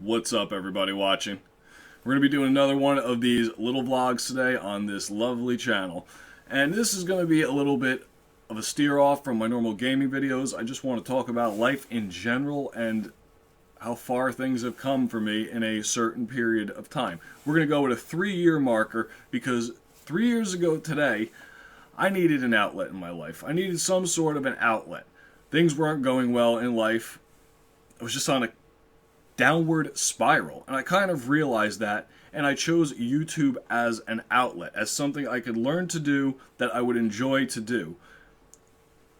What's up, everybody watching? We're going to be doing another one of these little vlogs today on this lovely channel. And this is going to be a little bit of a steer off from my normal gaming videos. I just want to talk about life in general and how far things have come for me in a certain period of time. We're going to go with a 3-year marker because 3 years ago today, I needed an outlet in my life. I needed some sort of an outlet. Things weren't going well in life. I was just on a downward spiral, and I kind of realized that, and I chose YouTube as an outlet, as something I could learn to do that I would enjoy to do.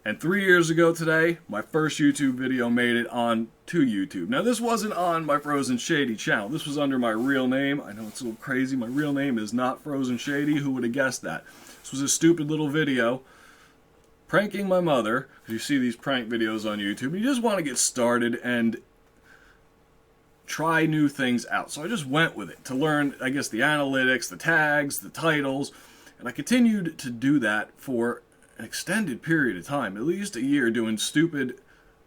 And 3 years ago today, my first YouTube video made it on to YouTube. Now, this wasn't on my Frozen Shady channel. This was under my real name. I know it's a little crazy. My real name is not Frozen Shady. Who would have guessed that? This was a stupid little video pranking my mother, because you see these prank videos on YouTube. You just want to get started and try new things out. So I just went with it to learn, I guess, the analytics, the tags, the titles, and I continued to do that for an extended period of time, at least a year, doing stupid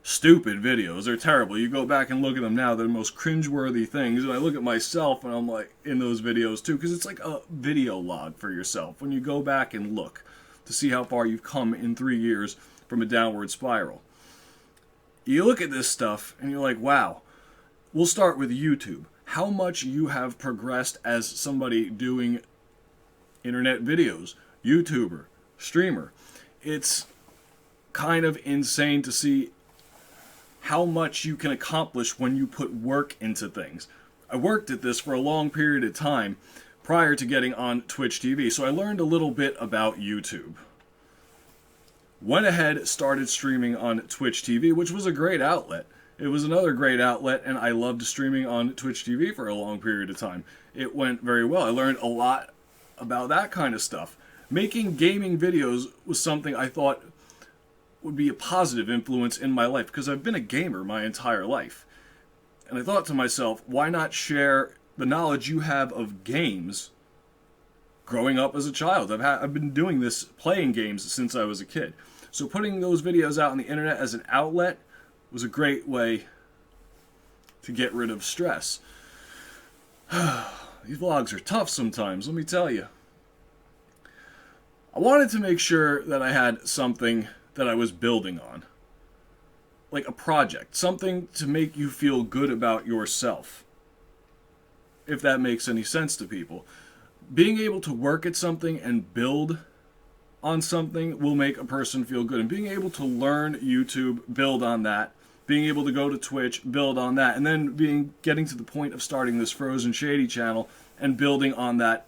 videos. They're terrible. You go back and look at them now, they're the most cringeworthy things, and I look at myself and I'm like, in those videos too, because it's like a video log for yourself when you go back and look to see how far you've come in 3 years from a downward spiral. You look at this stuff and you're like, wow. We'll start with YouTube. How much you have progressed as somebody doing internet videos, YouTuber, streamer. It's kind of insane to see how much you can accomplish when you put work into things. I worked at this for a long period of time prior to getting on Twitch TV, so I learned a little bit about YouTube. Went ahead, started streaming on Twitch TV, which was a great outlet. It was another great outlet, and I loved streaming on Twitch TV for a long period of time. It went very well. I learned a lot about that kind of stuff. Making gaming videos was something I thought would be a positive influence in my life, because I've been a gamer my entire life. And I thought to myself, why not share the knowledge you have of games growing up as a child? I've been doing this, playing games, since I was a kid. So putting those videos out on the internet as an outlet was a great way to get rid of stress. These vlogs are tough sometimes, let me tell you. I wanted to make sure that I had something that I was building on. Like a project, something to make you feel good about yourself. If that makes any sense to people. Being able to work at something and build on something will make a person feel good. And being able to learn YouTube, build on that. Being able to go to Twitch, build on that, and then getting to the point of starting this Frozen Shady channel and building on that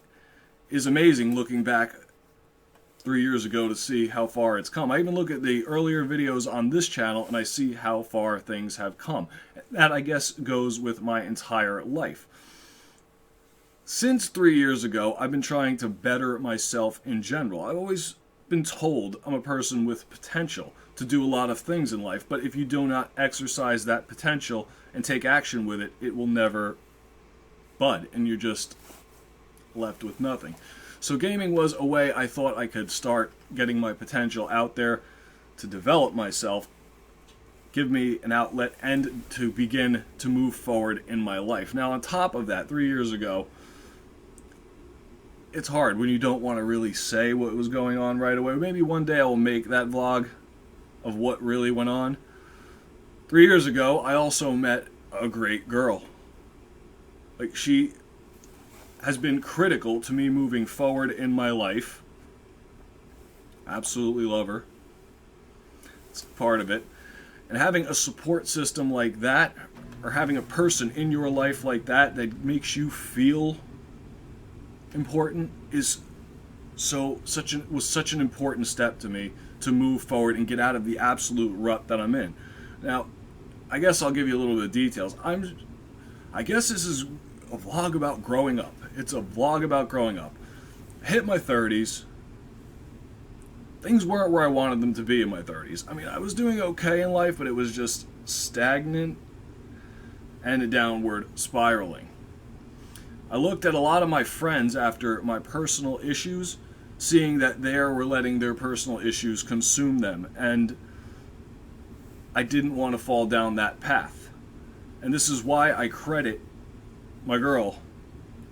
is amazing, looking back 3 years ago to see how far it's come. I even look at the earlier videos on this channel and I see how far things have come. That, I guess, goes with my entire life. Since 3 years ago, I've been trying to better myself in general. I've always been told I'm a person with potential to do a lot of things in life, but if you do not exercise that potential and take action with it, it will never bud, and you're just left with nothing. So gaming was a way I thought I could start getting my potential out there to develop myself, give me an outlet, and to begin to move forward in my life. Now, on top of that, 3 years ago, it's hard when you don't want to really say what was going on right away. Maybe one day I will make that vlog of what really went on. 3 years ago, I also met a great girl. Like, she has been critical to me moving forward in my life. Absolutely love her. It's part of it. And having a support system like that, or having a person in your life like that that makes you feel important, was such an important step to me to move forward and get out of the absolute rut that I'm in. Now, I guess I'll give you a little bit of details. I guess this is a vlog about growing up. It's a vlog about growing up. I hit my 30s. Things weren't where I wanted them to be in my 30s. I mean, I was doing okay in life, but it was just stagnant and downward spiraling. I looked at a lot of my friends after my personal issues, seeing that they were letting their personal issues consume them, and I didn't want to fall down that path. And this is why I credit my girl,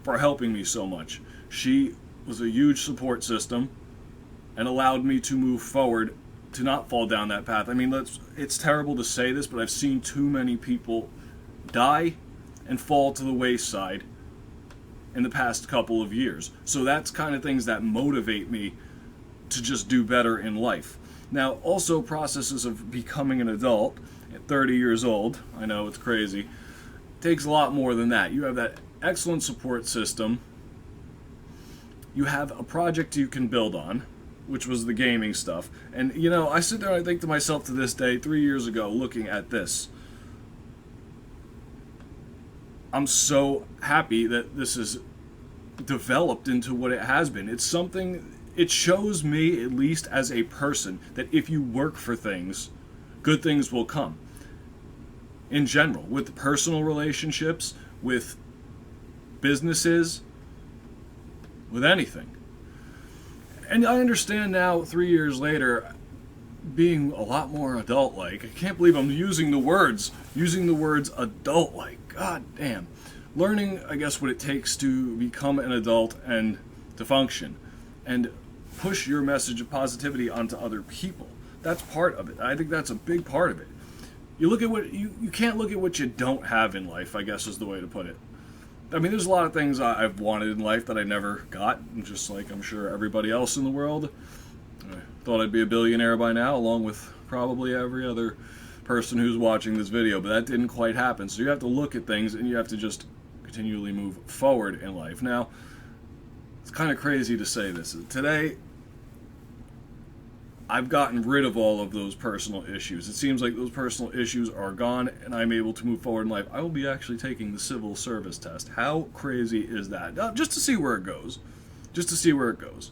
for helping me so much. She was a huge support system and allowed me to move forward, to not fall down that path. I mean, it's terrible to say this, but I've seen too many people die and fall to the wayside in the past couple of years. So that's kind of things that motivate me to just do better in life. Now, also processes of becoming an adult at 30 years old, I know it's crazy, takes a lot more than that. You have that excellent support system. You have a project you can build on, which was the gaming stuff. And, you know, I sit there and I think to myself to this day, 3 years ago, looking at this, I'm so happy that this is developed into what it has been. It's something, it shows me, at least as a person, that if you work for things, good things will come. In general, with personal relationships, with businesses, with anything. And I understand now, 3 years later, being a lot more adult-like. I can't believe I'm using the words adult-like. God damn. Learning, I guess, what it takes to become an adult and to function. And push your message of positivity onto other people. That's part of it. I think that's a big part of it. You look at what you can't look at what you don't have in life, I guess is the way to put it. I mean, there's a lot of things I've wanted in life that I never got, just like I'm sure everybody else in the world. I thought I'd be a billionaire by now, along with probably every other person who's watching this video, but that didn't quite happen. So you have to look at things and you have to just continually move forward in life. Now, it's kind of crazy to say this. Today, I've gotten rid of all of those personal issues. It seems like those personal issues are gone and I'm able to move forward in life. I will be actually taking the civil service test. How crazy is that? Just to see where it goes. Just to see where it goes.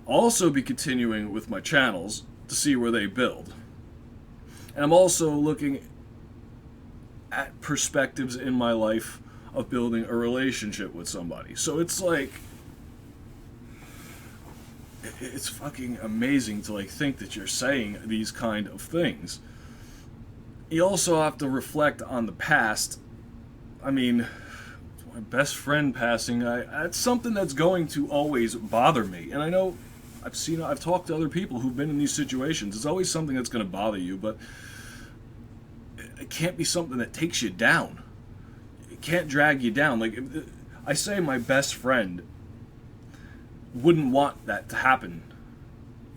I'll also be continuing with my channels to see where they build. And I'm also looking at perspectives in my life of building a relationship with somebody. So it's like, it's fucking amazing to like think that you're saying these kind of things. You also have to reflect on the past. I mean, my best friend passing, that's something that's going to always bother me. And I know I've talked to other people who've been in these situations. It's always something that's going to bother you, but it can't be something that takes you down. It can't drag you down. Like, I say my best friend wouldn't want that to happen.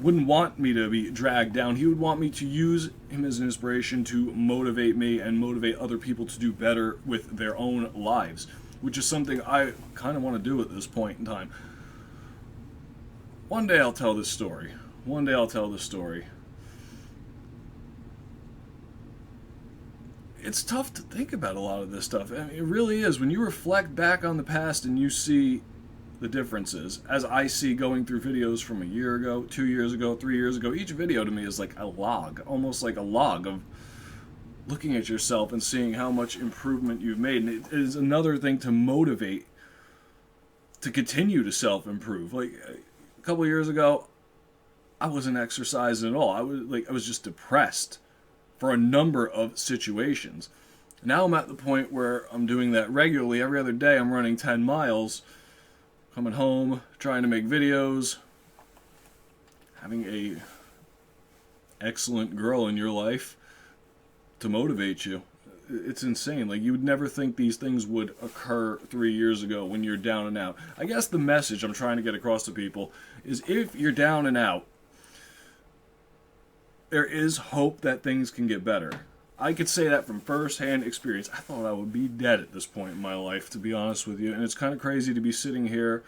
Wouldn't want me to be dragged down. He would want me to use him as an inspiration to motivate me and motivate other people to do better with their own lives, which is something I kind of want to do at this point in time. One day I'll tell this story. One day I'll tell this story. It's tough to think about a lot of this stuff. I mean, it really is. When you reflect back on the past and you see the differences, as I see going through videos from a year ago, 2 years ago, 3 years ago, each video to me is like a log, almost like a log of looking at yourself and seeing how much improvement you've made. And it is another thing to motivate to continue to self-improve. Like a couple of years ago, I wasn't exercising at all. I was just depressed for a number of situations. Now I'm at the point where I'm doing that regularly. Every other day I'm running 10 miles, coming home, trying to make videos, having a excellent girl in your life to motivate you. It's insane. Like, you would never think these things would occur 3 years ago when you're down and out. I guess the message I'm trying to get across to people is if you're down and out, there is hope that things can get better. I could say that from first-hand experience. I thought I would be dead at this point in my life, to be honest with you. And it's kind of crazy to be sitting here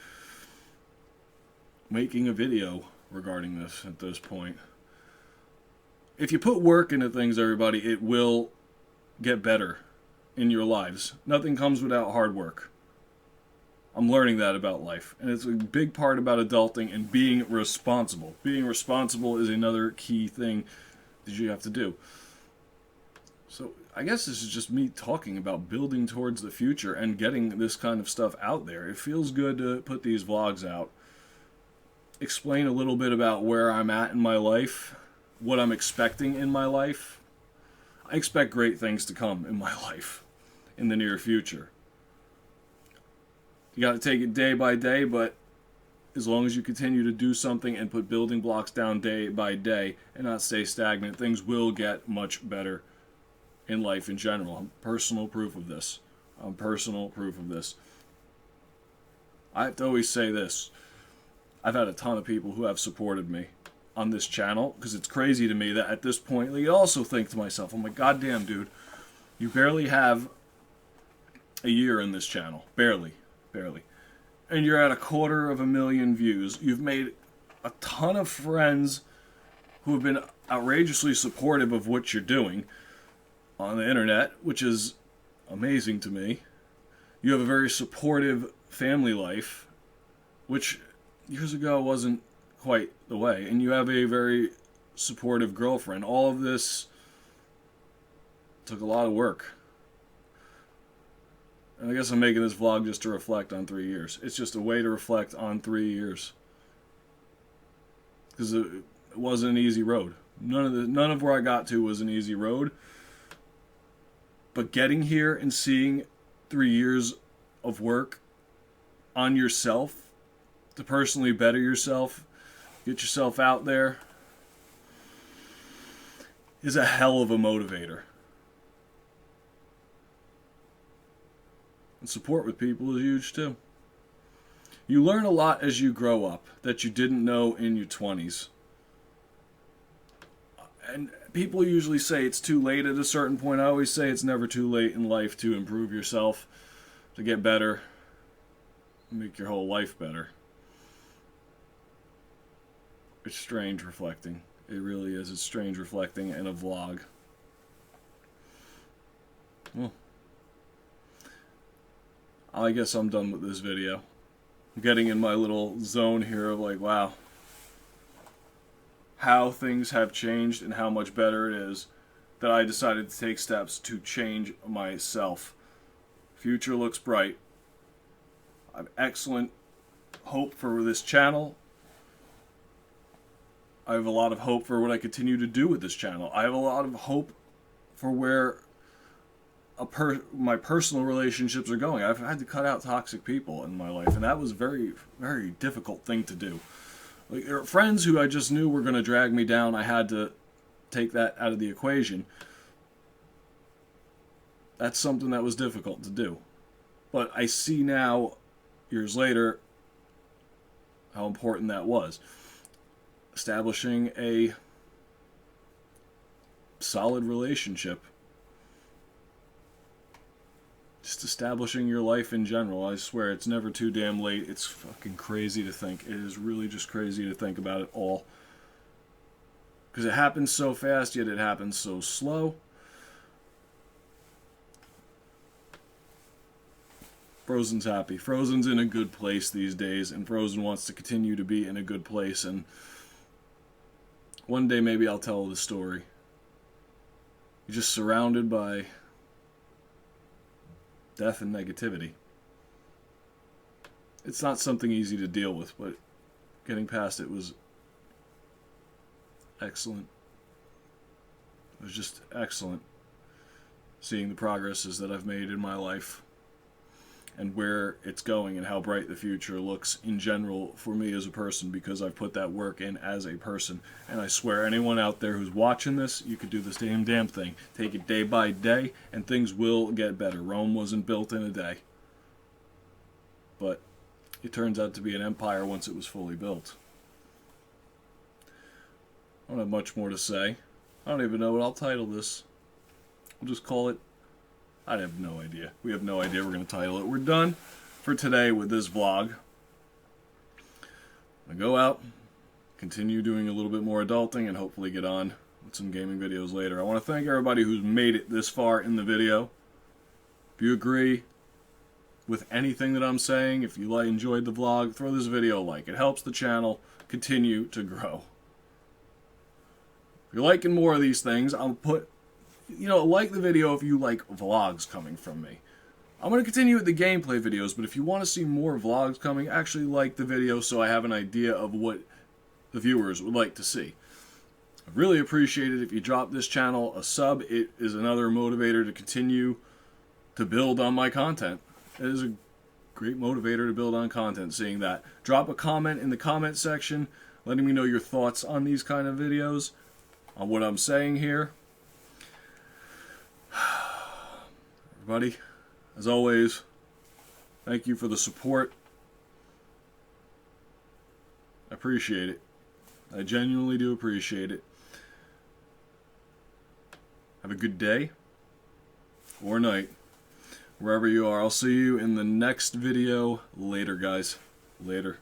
making a video regarding this at this point. If you put work into things, everybody, it will get better in your lives. Nothing comes without hard work. I'm learning that about life. And it's a big part about adulting and being responsible. Being responsible is another key thing that you have to do. So I guess this is just me talking about building towards the future and getting this kind of stuff out there. It feels good to put these vlogs out. Explain a little bit about where I'm at in my life, what I'm expecting in my life. I expect great things to come in my life in the near future. You got to take it day by day, but as long as you continue to do something and put building blocks down day by day and not stay stagnant, things will get much better in life in general. I'm personal proof of this. I have to always say this. I've had a ton of people who have supported me on this channel, because it's crazy to me that at this point, I also think to myself, I'm like, goddamn, dude, you barely have a year in this channel. Barely. And you're at 250,000 views. You've made a ton of friends who have been outrageously supportive of what you're doing on the internet, which is amazing to me. You have a very supportive family life, which years ago wasn't quite the way. And you have a very supportive girlfriend. All of this took a lot of work. And I guess I'm making this vlog just to reflect on 3 years. It's just a way to reflect on 3 years. Because it wasn't an easy road. None of where I got to was an easy road. But getting here and seeing 3 years of work on yourself to personally better yourself, get yourself out there, is a hell of a motivator. And support with people is huge too. You learn a lot as you grow up that you didn't know in your 20s. And people usually say it's too late at a certain point. I always say it's never too late in life to improve yourself, to get better, make your whole life better. It's strange reflecting. It really is. It's strange reflecting in a vlog. Well, I guess I'm done with this video. I'm getting in my little zone here of like, wow, how things have changed and how much better it is that I decided to take steps to change myself. Future looks bright. I have excellent hope for this channel. I have a lot of hope for what I continue to do with this channel. I have a lot of hope for where my personal relationships are going. I've had to cut out toxic people in my life, and that was a very, very difficult thing to do. Like, there are friends who I just knew were going to drag me down. I had to take that out of the equation. That's something that was difficult to do. But I see now, years later, how important that was. Establishing a solid relationship. Just establishing your life in general. I swear, it's never too damn late. It's fucking crazy to think. It is really just crazy to think about it all. Because it happens so fast, yet it happens so slow. Frozen's happy. Frozen's in a good place these days, and Frozen wants to continue to be in a good place, and one day maybe I'll tell the story. You're just surrounded by death and negativity. It's not something easy to deal with, but getting past it was excellent. It was just excellent seeing the progresses that I've made in my life and where it's going and how bright the future looks in general for me as a person, because I've put that work in as a person. And I swear, anyone out there who's watching this, you could do this damn thing. Take it day by day, and things will get better. Rome wasn't built in a day. But it turns out to be an empire once it was fully built. I don't have much more to say. I don't even know what I'll title this. We'll just call it, I have no idea. We have no idea we're going to title it. We're done for today with this vlog. I'm going to go out, continue doing a little bit more adulting, and hopefully get on with some gaming videos later. I want to thank everybody who's made it this far in the video. If you agree with anything that I'm saying, if you enjoyed the vlog, throw this video a like. It helps the channel continue to grow. If you're liking more of these things, I'll put, like the video if you like vlogs coming from me. I'm going to continue with the gameplay videos, but if you want to see more vlogs coming, actually like the video so I have an idea of what the viewers would like to see. I really appreciate it if you drop this channel a sub. It is another motivator to continue to build on my content. It is a great motivator to build on content, seeing that. Drop a comment in the comment section, letting me know your thoughts on these kind of videos, on what I'm saying here. Everybody, as always, thank you for the support. I appreciate it. I genuinely do appreciate it. Have a good day or night, wherever you are. I'll see you in the next video. Later, guys. Later.